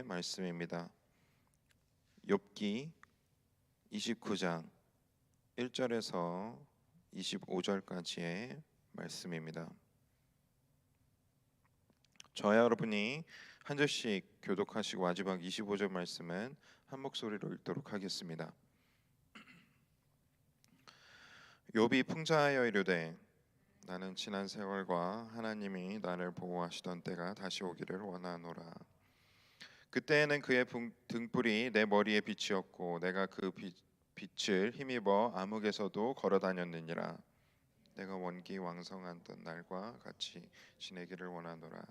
말씀입니다. 욥기 29장 1절에서 25절까지의 말씀입니다. 저와 여러분이 한 절씩 교독하시고 마지막 25절 말씀은 한 목소리로 읽도록 하겠습니다. 욥이 풍자하여 이르되 나는 지난 세월과 하나님이 나를 보호하시던 때가 다시 오기를 원하노라. 그때에는 그의 등불이 내 머리에 빛이었고 내가 그 빛을 힘입어 암흑에서도 걸어 다녔느니라. 내가 원기왕성하던 날과 같이 지내기를 원하노라.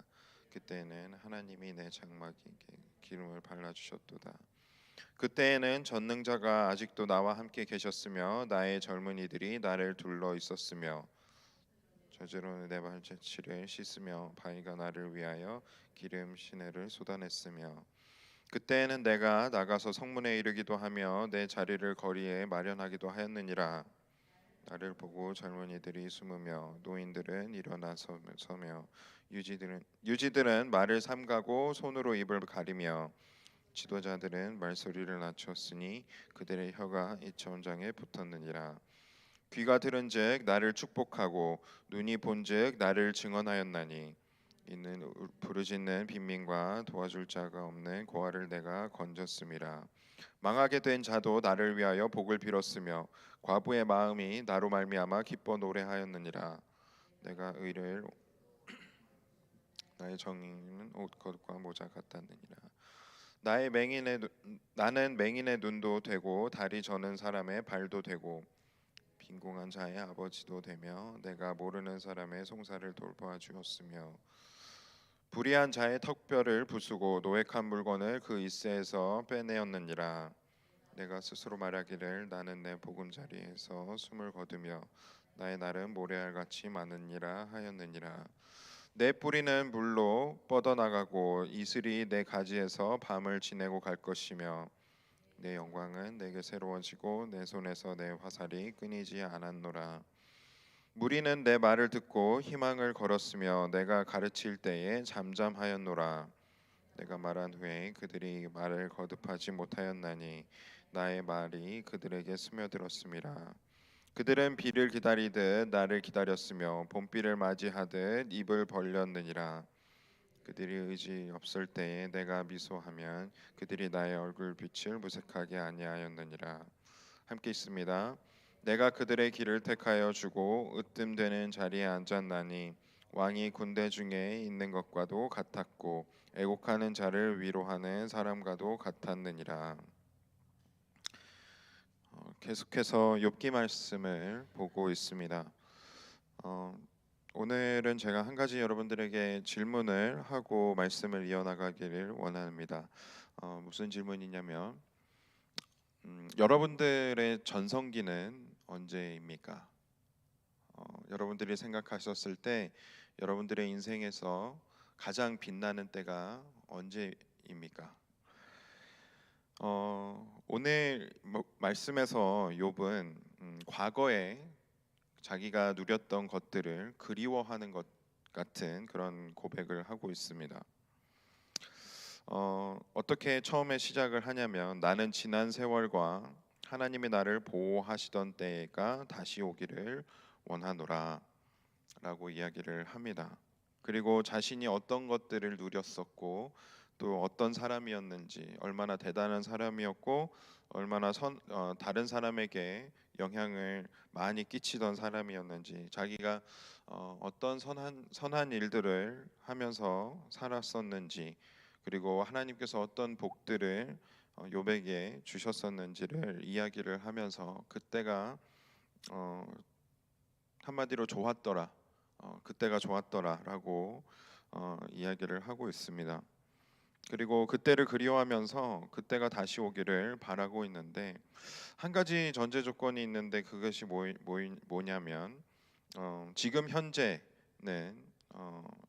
그때에는 하나님이 내 장막에 기름을 발라주셨도다. 그때에는 전능자가 아직도 나와 함께 계셨으며 나의 젊은이들이 나를 둘러 있었으며 저주로는 내 발자취를 씻으며 바위가 나를 위하여 기름 시내를 쏟아냈으며 그때에는 내가 나가서 성문에 이르기도 하며 내 자리를 거리에 마련하기도 하였느니라. 나를 보고 젊은이들이 숨으며 노인들은 일어나 서며 유지들은 말을 삼가고 손으로 입을 가리며 지도자들은 말소리를 낮췄으니 그들의 혀가 이천장에 붙었느니라. 귀가 들은즉 나를 축복하고 눈이 본즉 나를 증언하였나니 이는 부르짖는 빈민과 도와줄 자가 없는 고아를 내가 건졌음이라. 망하게 된 자도 나를 위하여 복을 빌었으며 과부의 마음이 나로 말미암아 기뻐 노래하였느니라. 내가 의를 나의 정의는 옷겉과 모자 같았느니라. 나는 맹인의 눈도 되고 다리 저는 사람의 발도 되고 빈궁한 자의 아버지도 되며 내가 모르는 사람의 송사를 돌보아 주었으며 불의한 자의 턱뼈를 부수고 노획한 물건을 그 이새에서 빼내었느니라. 내가 스스로 말하기를 나는 내 보금자리에서 숨을 거두며 나의 날은 모래알같이 많으니라 하였느니라. 내 뿌리는 물로 뻗어나가고 이슬이 내 가지에서 밤을 지내고 갈 것이며 내 영광은 내게 새로워지고 내 손에서 내 화살이 끊이지 않았노라. 무리는 내 말을 듣고 희망을 걸었으며 내가 가르칠 때에 잠잠하였노라. 내가 말한 후에 그들이 말을 거듭하지 못하였나니 나의 말이 그들에게 스며들었음이라. 그들은 비를 기다리듯 나를 기다렸으며 봄비를 맞이하듯 입을 벌렸느니라. 그들이 의지 없을 때에 내가 미소하면 그들이 나의 얼굴 빛을 무색하게 아니하였느니라. 함께 있습니다. 내가 그들의 길을 택하여 주고 으뜸되는 자리에 앉았나니 왕이 군대 중에 있는 것과도 같았고 애곡하는 자를 위로하는 사람과도 같았느니라. 계속해서 욥기 말씀을 보고 있습니다. 오늘은 제가 한 가지 여러분들에게 질문을 하고 말씀을 이어나가기를 원합니다. 무슨 질문이냐면 여러분들의 전성기는 언제입니까? 여러분들이 생각하셨을 때 여러분들의 인생에서 가장 빛나는 때가 언제입니까? 오늘 말씀에서 욥은 과거에 자기가 누렸던 것들을 그리워하는 것 같은 그런 고백을 하고 있습니다. 어떻게 처음에 시작을 하냐면 나는 지난 세월과 하나님이 나를 보호하시던 때가 다시 오기를 원하노라 라고 이야기를 합니다. 그리고 자신이 어떤 것들을 누렸었고 또 어떤 사람이었는지, 얼마나 대단한 사람이었고 얼마나 다른 사람에게 영향을 많이 끼치던 사람이었는지, 자기가 어떤 선한 일들을 하면서 살았었는지, 그리고 하나님께서 어떤 복들을 욥에게 주셨었는지를 이야기를 하면서 그때가 한마디로 좋았더라, 그때가 좋았더라라고 이야기를 하고 있습니다. 그리고 그때를 그리워하면서 그때가 다시 오기를 바라고 있는데 한 가지 전제 조건이 있는데 그것이 뭐냐면 지금 현재는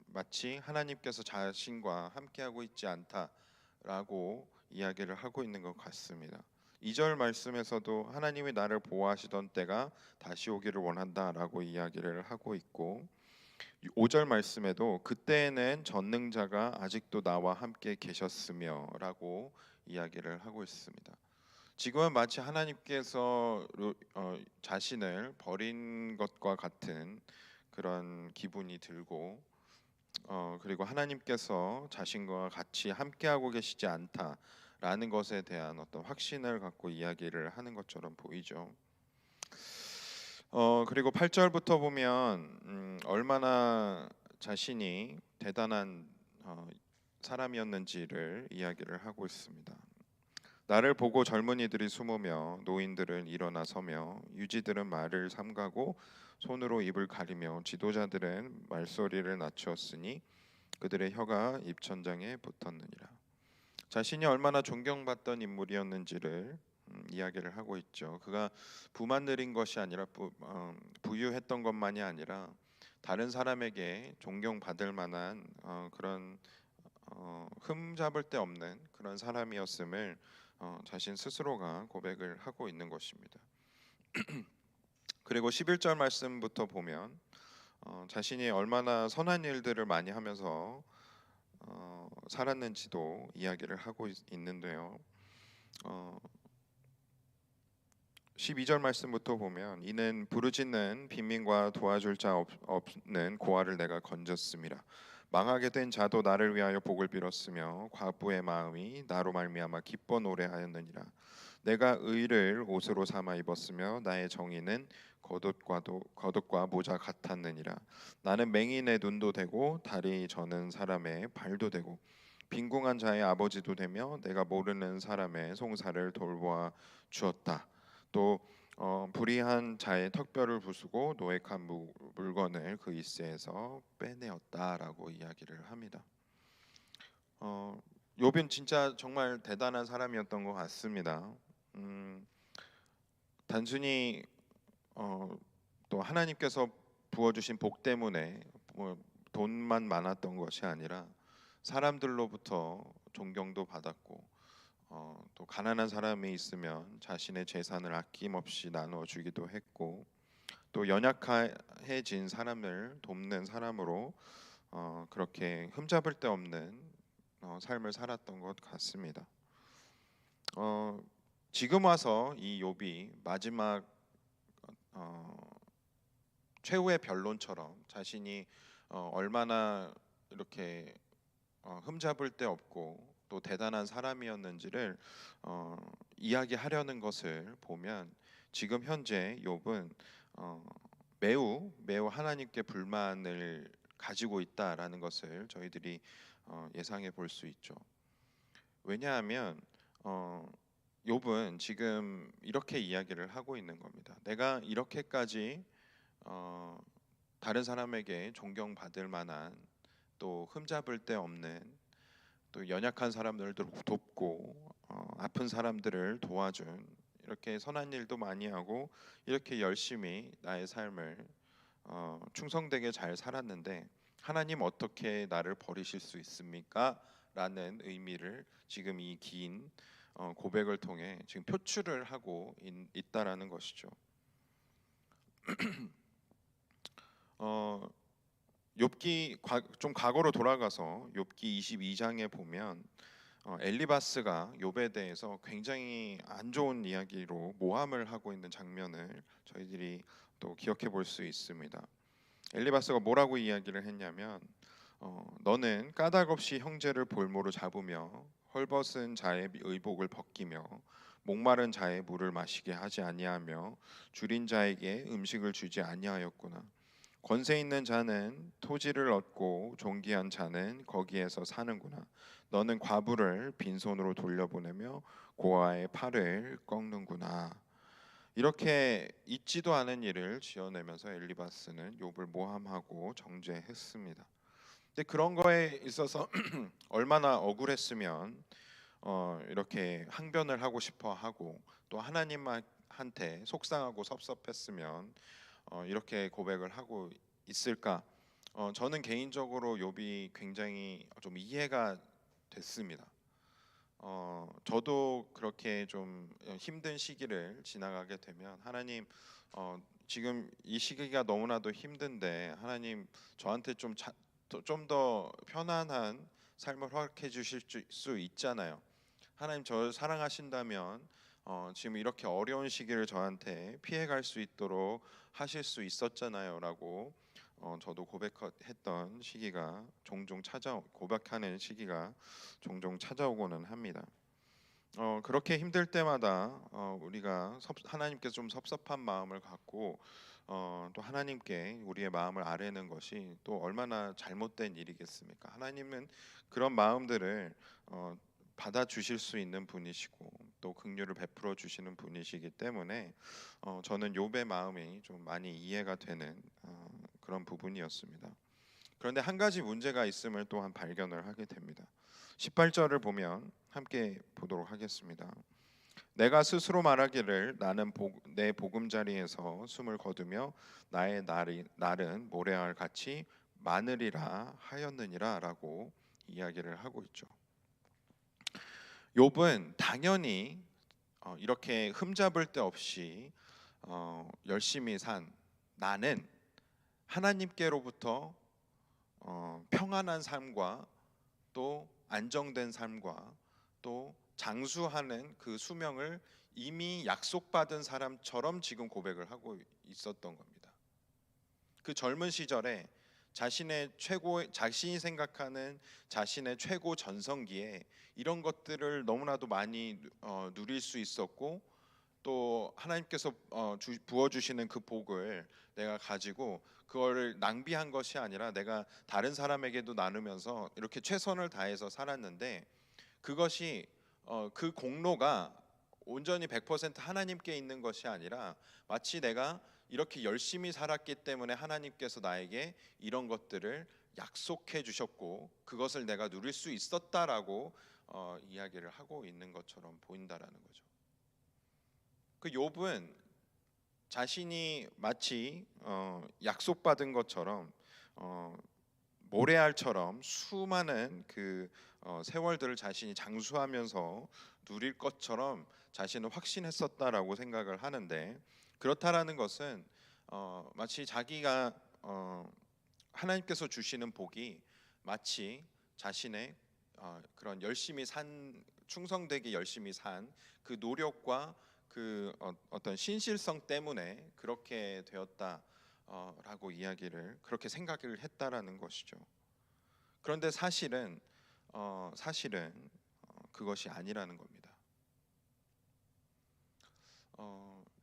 마치 하나님께서 자신과 함께하고 있지 않다라고 이야기를 하고 있는 것 같습니다. 2절 말씀에서도 하나님이 나를 보호하시던 때가 다시 오기를 원한다라고 이야기를 하고 있고 5절 말씀에도 그때에는 전능자가 아직도 나와 함께 계셨으며라고 이야기를 하고 있습니다. 지금은 마치 하나님께서 자신을 버린 것과 같은 그런 기분이 들고 그리고 하나님께서 자신과 같이 함께하고 계시지 않다라는 것에 대한 어떤 확신을 갖고 이야기를 하는 것처럼 보이죠. 그리고 8절부터 보면 얼마나 자신이 대단한 사람이었는지를 이야기를 하고 있습니다. 나를 보고 젊은이들이 숨으며 노인들은 일어나 서며 유지들은 말을 삼가고 손으로 입을 가리며 지도자들은 말소리를 낮추었으니 그들의 혀가 입천장에 붙었느니라. 자신이 얼마나 존경받던 인물이었는지를 이야기를 하고 있죠. 그가 부만 누린 것이 아니라 부유했던 것만이 아니라 다른 사람에게 존경받을 만한 그런 흠잡을 데 없는 그런 사람이었음을 자신 스스로가 고백을 하고 있는 것입니다. 그리고 11절 말씀부터 보면 자신이 얼마나 선한 일들을 많이 하면서 살았는지도 이야기를 하고 있는데요. 12절 말씀부터 보면 이는 부르짖는 빈민과 도와줄 자 없는 고아를 내가 건졌습니다. 망하게 된 자도 나를 위하여 복을 빌었으며 과부의 마음이 나로 말미암아 기뻐 노래하였느니라. 내가 의를 옷으로 삼아 입었으며 나의 정의는 겉옷과 모자 같았느니라. 나는 맹인의 눈도 되고 다리 저는 사람의 발도 되고 빈궁한 자의 아버지도 되며 내가 모르는 사람의 송사를 돌보아 주었다. 또 불의한 자의 턱뼈를 부수고 노획한 물건을 그 이새에서 빼내었다라고 이야기를 합니다. 욥은 진짜 정말 대단한 사람이었던 것 같습니다. 단순히 또 하나님께서 부어주신 복 때문에 돈만 많았던 것이 아니라 사람들로부터 존경도 받았고 또 가난한 사람이 있으면 자신의 재산을 아낌없이 나누어 주기도 했고 또 연약해진 사람을 돕는 사람으로 그렇게 흠잡을 데 없는 삶을 살았던 것 같습니다. 지금 와서 이 욥이 마지막 최후의 변론처럼 자신이 얼마나 이렇게 흠잡을 데 없고 또 대단한 사람이었는지를 이야기하려는 것을 보면 지금 현재 욥은 매우 하나님께 불만을 가지고 있다라는 것을 저희들이 예상해 볼 수 있죠. 왜냐하면 욥은 지금 이렇게 이야기를 하고 있는 겁니다. 내가 이렇게까지 다른 사람에게 존경받을 만한 또 흠잡을 데 없는 또 연약한 사람들을 돕고 아픈 사람들을 도와준 이렇게 선한 일도 많이 하고 이렇게 열심히 나의 삶을 충성되게 잘 살았는데 하나님 어떻게 나를 버리실 수 있습니까? 라는 의미를 지금 이 긴 고백을 통해 지금 표출을 하고 있다라는 것이죠. 욥기 좀 과거로 돌아가서 욥기 22장에 보면 엘리바스가 욥에 대해서 굉장히 안 좋은 이야기로 모함을 하고 있는 장면을 저희들이 또 기억해 볼 수 있습니다. 엘리바스가 뭐라고 이야기를 했냐면 너는 까닭 없이 형제를 볼모로 잡으며 헐벗은 자의 의복을 벗기며 목마른 자의 물을 마시게 하지 아니하며 줄인 자에게 음식을 주지 아니하였구나. 권세 있는 자는 토지를 얻고 존귀한 자는 거기에서 사는구나. 너는 과부를 빈손으로 돌려보내며 고아의 팔을 꺾는구나. 이렇게 있지도 않은 일을 지어내면서 엘리바스는 욥을 모함하고 정죄했습니다. 근데 그런 거에 있어서 얼마나 억울했으면 이렇게 항변을 하고 싶어 하고 또 하나님한테 속상하고 섭섭했으면 이렇게 고백을 하고 있을까? 저는 개인적으로 욥이 굉장히 좀 이해가 됐습니다. 저도 그렇게 좀 힘든 시기를 지나가게 되면 하나님 지금 이 시기가 너무나도 힘든데 하나님 저한테 좀 더 편안한 삶을 허락해 주실 수 있잖아요. 하나님 저를 사랑하신다면 지금 이렇게 어려운 시기를 저한테 피해갈 수 있도록 하실 수 있었잖아요라고 저도 고백했던 시기가 종종 고백하는 시기가 종종 찾아오고는 합니다. 그렇게 힘들 때마다 우리가 하나님께 좀 섭섭한 마음을 갖고 또 하나님께 우리의 마음을 아뢰는 것이 또 얼마나 잘못된 일이겠습니까? 하나님은 그런 마음들을 받아 주실 수 있는 분이시고 또 긍휼을 베풀어 주시는 분이시기 때문에 저는 욥의 마음이 좀 많이 이해가 되는 그런 부분이었습니다. 그런데 한 가지 문제가 있음을 또한 발견을 하게 됩니다. 18절을 보면 함께 보도록 하겠습니다. 내가 스스로 말하기를 나는 내 보금자리에서 숨을 거두며 나의 날은 모래알 같이 많으리라 하였느니라라고 이야기를 하고 있죠. 욥은 당연히 이렇게 흠잡을 데 없이 열심히 산 나는 하나님께로부터 평안한 삶과 또 안정된 삶과 또 장수하는 그 수명을 이미 약속받은 사람처럼 지금 고백을 하고 있었던 겁니다. 그 젊은 시절에 자신이 생각하는 자신의 최고 전성기에 이런 것들을 너무나도 많이 누릴 수 있었고 또 하나님께서 부어주시는 그 복을 내가 가지고 그거를 낭비한 것이 아니라 내가 다른 사람에게도 나누면서 이렇게 최선을 다해서 살았는데 그것이 그 공로가 온전히 100% 하나님께 있는 것이 아니라 마치 내가 이렇게 열심히 살았기 때문에 하나님께서 나에게 이런 것들을 약속해 주셨고 그것을 내가 누릴 수 있었다라고 이야기를 하고 있는 것처럼 보인다라는 거죠. 그 욥은 자신이 마치 약속받은 것처럼 모래알처럼 수많은 그 세월들을 자신이 장수하면서 누릴 것처럼 자신은 확신했었다라고 생각을 하는데 그렇다라는 것은 마치 자기가 하나님께서 주시는 복이 마치 자신의 그런 열심히 산 충성되게 열심히 산 그 노력과 그 어떤 신실성 때문에 그렇게 되었다라고 이야기를 그렇게 생각을 했다라는 것이죠. 그런데 사실은 그것이 아니라는 겁니다.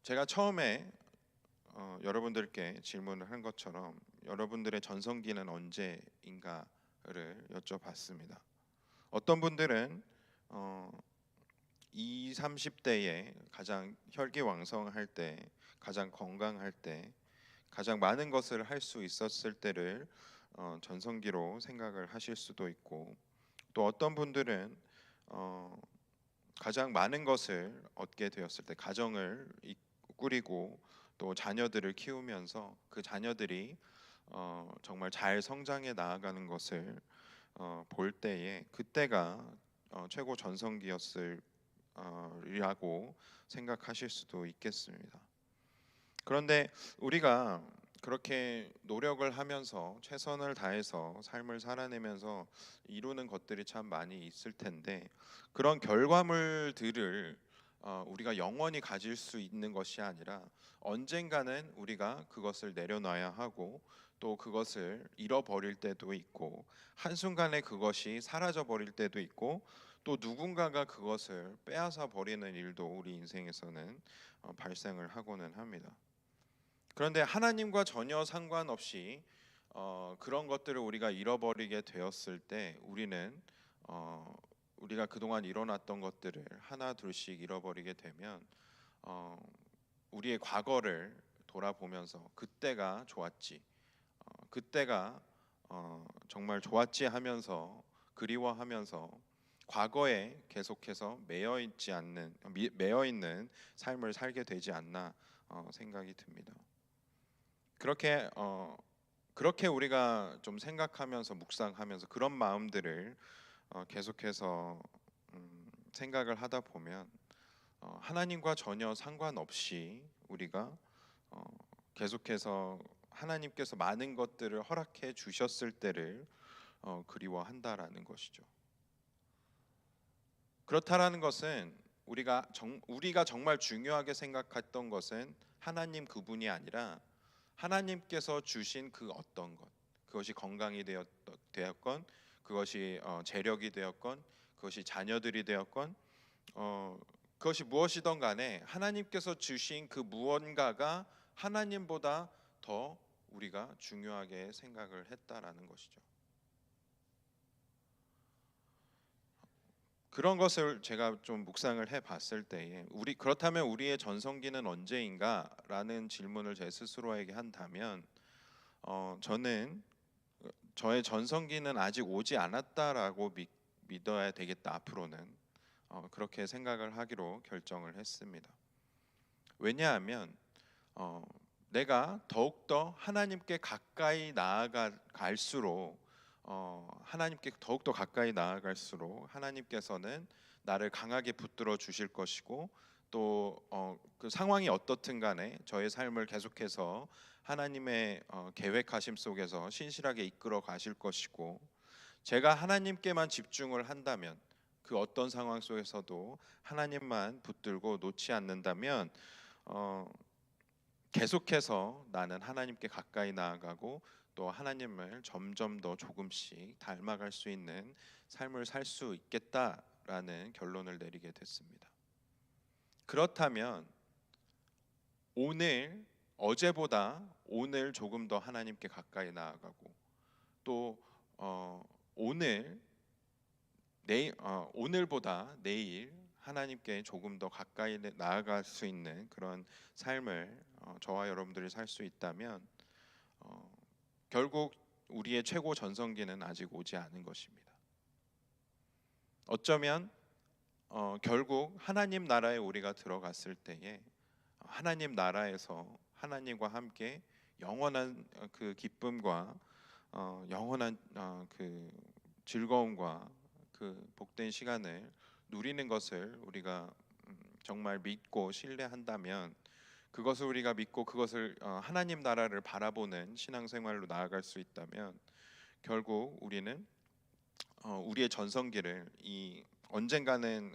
제가 처음에 여러분들께 질문을 한 것처럼 여러분들의 전성기는 언제인가를 여쭤봤습니다. 어떤 분들은 20, 30대에 가장 혈기왕성할 때, 가장 건강할 때, 가장 많은 것을 할 수 있었을 때를 전성기로 생각을 하실 수도 있고 또 어떤 분들은 가장 많은 것을 얻게 되었을 때 가정을 꾸리고 또 자녀들을 키우면서 그 자녀들이 정말 잘 성장해 나아가는 것을 볼 때에 그때가 최고 전성기였을 이라고 생각하실 수도 있겠습니다. 그런데 우리가 그렇게 노력을 하면서 최선을 다해서 삶을 살아내면서 이루는 것들이 참 많이 있을 텐데 그런 결과물들을 우리가 영원히 가질 수 있는 것이 아니라 언젠가는 우리가 그것을 내려놔야 하고 또 그것을 잃어버릴 때도 있고 한순간에 그것이 사라져 버릴 때도 있고 또 누군가가 그것을 빼앗아 버리는 일도 우리 인생에서는 발생을 하고는 합니다. 그런데 하나님과 전혀 상관없이 그런 것들을 우리가 잃어버리게 되었을 때 우리가 그동안 일어났던 것들을 하나 둘씩 잃어버리게 되면 우리의 과거를 돌아보면서 그때가 좋았지, 그때가 정말 좋았지 하면서 그리워하면서 과거에 계속해서 매여 있는 삶을 살게 되지 않나 생각이 듭니다. 그렇게 우리가 좀 생각하면서 묵상하면서 그런 마음들을 계속해서 생각을 하다 보면 하나님과 전혀 상관없이 우리가 계속해서 하나님께서 많은 것들을 허락해 주셨을 때를 그리워한다라는 것이죠. 그렇다라는 것은 우리가 정말 중요하게 생각했던 것은 하나님 그분이 아니라 하나님께서 주신 그 어떤 것, 그것이 건강이 되었건, 그것이 재력이 되었건, 그것이 자녀들이 되었건, 어, 그것이 무엇이든 간에 하나님께서 주신 그 무언가가 하나님보다 더 우리가 중요하게 생각을 했다라는 것이죠. 그런 것을 제가 좀 묵상을 해봤을 때에 그렇다면 우리의 전성기는 언제인가라는 질문을 제 스스로에게 한다면 저는 저의 전성기는 아직 오지 않았다라고 믿어야 되겠다. 앞으로는 그렇게 생각을 하기로 결정을 했습니다. 왜냐하면 어, 내가 더욱더 하나님께 가까이 나아갈수록 하나님께 더욱더 가까이 나아갈수록 하나님께서는 나를 강하게 붙들어 주실 것이고 또 그 상황이 어떻든 간에 저의 삶을 계속해서 하나님의 계획하심 속에서 신실하게 이끌어 가실 것이고 제가 하나님께만 집중을 한다면 그 어떤 상황 속에서도 하나님만 붙들고 놓지 않는다면 어, 계속해서 나는 하나님께 가까이 나아가고 또 하나님을 점점 더 조금씩 닮아갈 수 있는 삶을 살 수 있겠다라는 결론을 내리게 됐습니다. 그렇다면 오늘 어제보다 오늘 조금 더 하나님께 가까이 나아가고 또 오늘 오늘보다 내일 하나님께 조금 더 가까이 나아갈 수 있는 그런 삶을 저와 여러분들이 살 수 있다면 어, 결국 우리의 최고 전성기는 아직 오지 않은 것입니다. 어쩌면 결국 하나님 나라에 우리가 들어갔을 때에 하나님 나라에서 하나님과 함께 영원한 그 기쁨과 영원한 그 즐거움과 그 복된 시간을 누리는 것을 우리가 정말 믿고 신뢰한다면 그것을 우리가 믿고 그것을 하나님 나라를 바라보는 신앙생활로 나아갈 수 있다면 결국 우리는 우리의 전성기를 이 언젠가는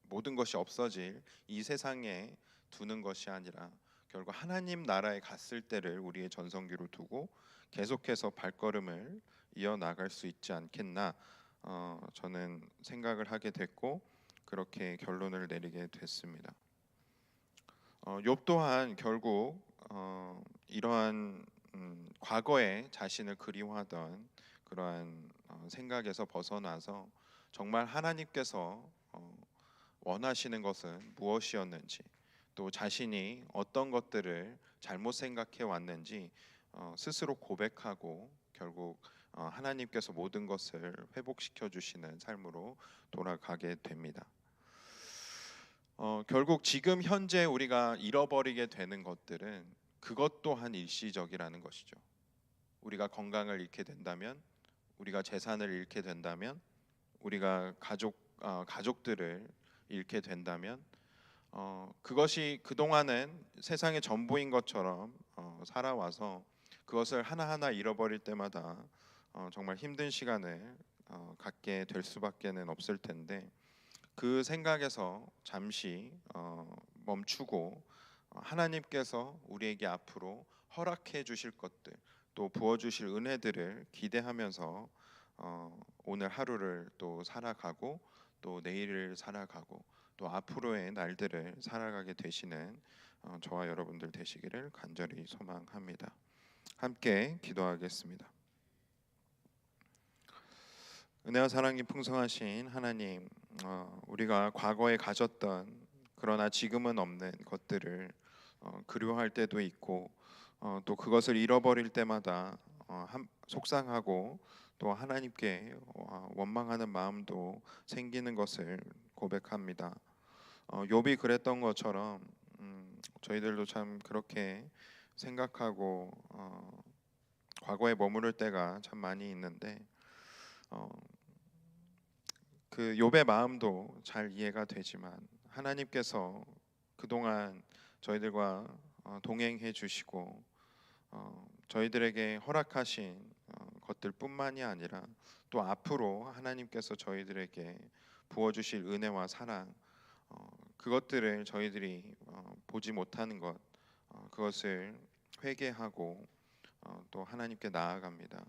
모든 것이 없어질 이 세상에 두는 것이 아니라 결국 하나님 나라에 갔을 때를 우리의 전성기로 두고 계속해서 발걸음을 이어나갈 수 있지 않겠나 저는 생각을 하게 됐고 그렇게 결론을 내리게 됐습니다. 욥 또한 결국 이러한 과거에 자신을 그리워하던 그러한 생각에서 벗어나서 정말 하나님께서 원하시는 것은 무엇이었는지 또 자신이 어떤 것들을 잘못 생각해 왔는지 스스로 고백하고 결국 하나님께서 모든 것을 회복시켜 주시는 삶으로 돌아가게 됩니다. 결국 지금 현재 우리가 잃어버리게 되는 것들은 그것 또한 일시적이라는 것이죠. 우리가 건강을 잃게 된다면, 우리가 재산을 잃게 된다면, 우리가 가족들을 잃게 된다면, 그것이 그동안은 세상의 전부인 것처럼 살아와서 그것을 하나하나 잃어버릴 때마다 정말 힘든 시간을 갖게 될 수밖에는 없을 텐데 그 생각에서 잠시 멈추고 하나님께서 우리에게 앞으로 허락해 주실 것들 또 부어 주실 은혜들을 기대하면서 오늘 하루를 또 살아가고 또 내일을 살아가고 또 앞으로의 날들을 살아가게 되시는 저와 여러분들 되시기를 간절히 소망합니다. 함께 기도하겠습니다. 은혜와 사랑이 풍성하신 하나님, 우리가 과거에 가졌던 그러나 지금은 없는 것들을 그리워할 때도 있고 또 그것을 잃어버릴 때마다 속상하고 또 하나님께 원망하는 마음도 생기는 것을 고백합니다. 욥이 그랬던 것처럼 저희들도 참 그렇게 생각하고 과거에 머무를 때가 참 많이 있는데 그 욥의 마음도 잘 이해가 되지만 하나님께서 그동안 저희들과 동행해 주시고 저희들에게 허락하신 것들뿐만이 아니라 또 앞으로 하나님께서 저희들에게 부어주실 은혜와 사랑, 그것들을 저희들이 보지 못하는 것, 그것을 회개하고 또 하나님께 나아갑니다.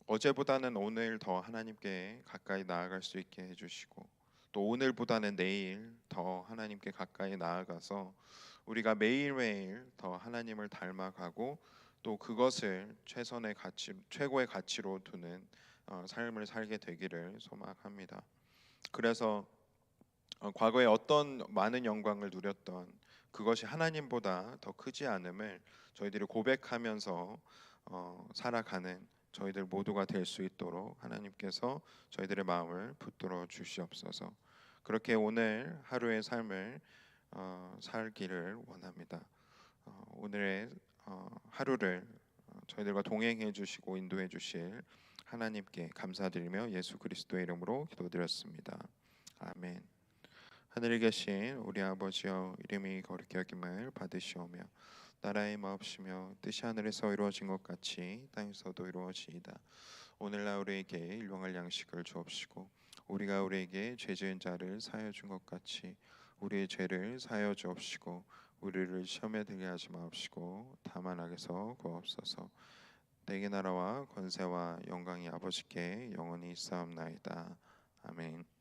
어제보다는 오늘 더 하나님께 가까이 나아갈 수 있게 해주시고, 또 오늘보다는 내일 더 하나님께 가까이 나아가서 우리가 매일매일 더 하나님을 닮아가고 또 그것을 최선의 가치, 최고의 가치로 두는 삶을 살게 되기를 소망합니다. 그래서 과거에 어떤 많은 영광을 누렸던 그것이 하나님보다 더 크지 않음을 저희들이 고백하면서 살아가는 저희들 모두가 될 수 있도록 하나님께서 저희들의 마음을 붙들어 주시옵소서. 그렇게 오늘 하루의 삶을 살기를 원합니다. 오늘의 하루를 저희들과 동행해 주시고 인도해 주실 하나님께 감사드리며 예수 그리스도의 이름으로 기도드렸습니다. 아멘. 하늘에 계신 우리 아버지여, 이름이 거룩히 여김을 받으시오며 나라의 마옵시며 뜻이 하늘에서 이루어진 것 같이 땅에서도 이루어지이다. 오늘날 우리에게 일용할 양식을 주옵시고 우리가 우리에게 죄 지은 자를 사하여 준 것 같이 우리의 죄를 사하여 주옵시고 우리를 시험에 들게 하지 마옵시고 다만 악에서 구하옵소서. 내게 나라와 권세와 영광이 아버지께 영원히 있사옵나이다. 아멘.